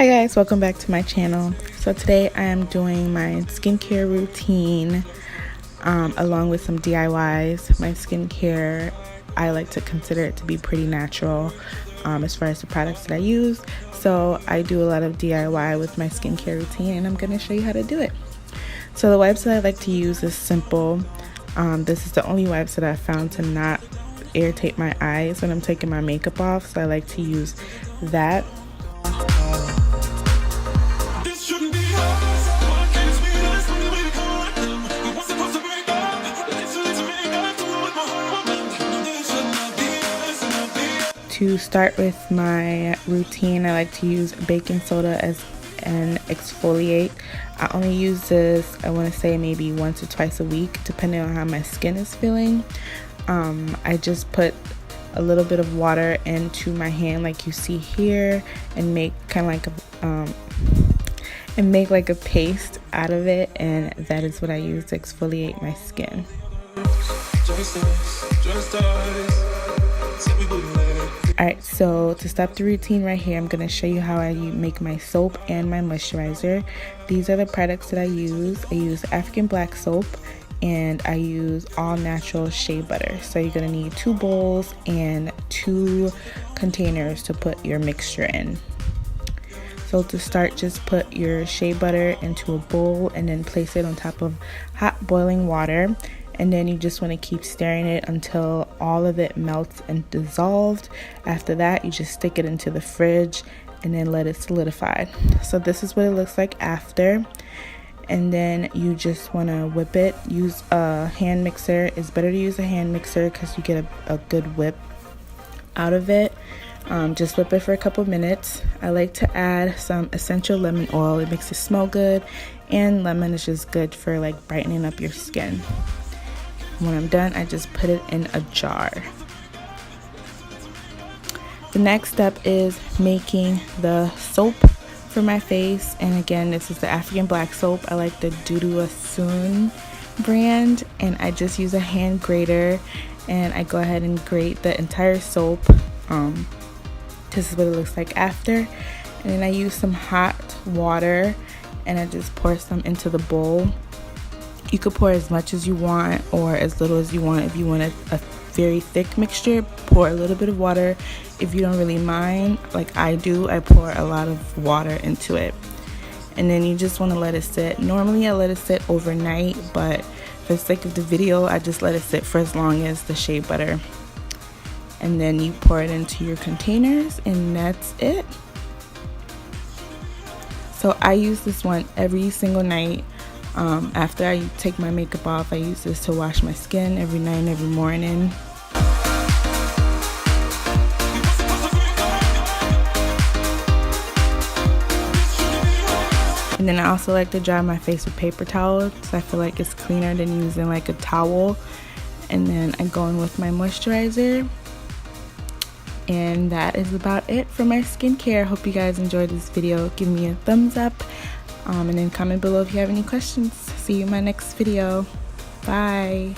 Hi guys, welcome back to my channel. So today I am doing my skincare routine along with some DIYs. My skincare, I like to consider it to be pretty natural as far as the products that I use. So I do a lot of DIY with my skincare routine, and I'm going to show you how to do it. So the wipes that I like to use is simple. This is the only wipes that I found to not irritate my eyes when I'm taking my makeup off, so I like to use that. To start with my routine, I like to use baking soda as an exfoliate. I only use this, I want to say maybe once or twice a week, depending on how my skin is feeling. I just put a little bit of water into my hand like you see here and make kind of like a paste out of it, and that is what I use to exfoliate my skin. Alright, so to start the routine right here, I'm going to show you how I make my soap and my moisturizer. These are the products that I use. I use African black soap and I use all natural shea butter. So you're going to need 2 bowls and 2 containers to put your mixture in. So to start, just put your shea butter into a bowl and then place it on top of hot boiling water. And then you just want to keep stirring it until all of it melts and dissolved. After that, you just stick it into the fridge and then let it solidify. So this is what it looks like after. And then you just want to whip it. Use a hand mixer. It's better to use a hand mixer because you get a good whip out of it. Just whip it for a couple minutes. I like to add some essential lemon oil. It makes it smell good, and lemon is just good for like brightening up your skin. When I'm done, I just put it in a jar. The next step is making the soap for my face, and again, this is the African black soap. I like the Dudu Asun brand, and I just use a hand grater and I go ahead and grate the entire soap. This is what it looks like after. And then I use some hot water and I just pour some into the bowl. You could pour as much as you want or as little as you want. If you want a very thick mixture, pour a little bit of water. If you don't really mind, like I do, I pour a lot of water into it. And then you just want to let it sit. Normally I let it sit overnight, but for the sake of the video, I just let it sit for as long as the shea butter. And then you pour it into your containers, and that's it. So I use this one every single night. After I take my makeup off, I use this to wash my skin every night and every morning. And then I also like to dry my face with paper towels because I feel like it's cleaner than using like a towel. And then I go in with my moisturizer. And that is about it for my skincare. Hope you guys enjoyed this video. Give me a thumbs up. And then comment below if you have any questions. See you in my next video. Bye.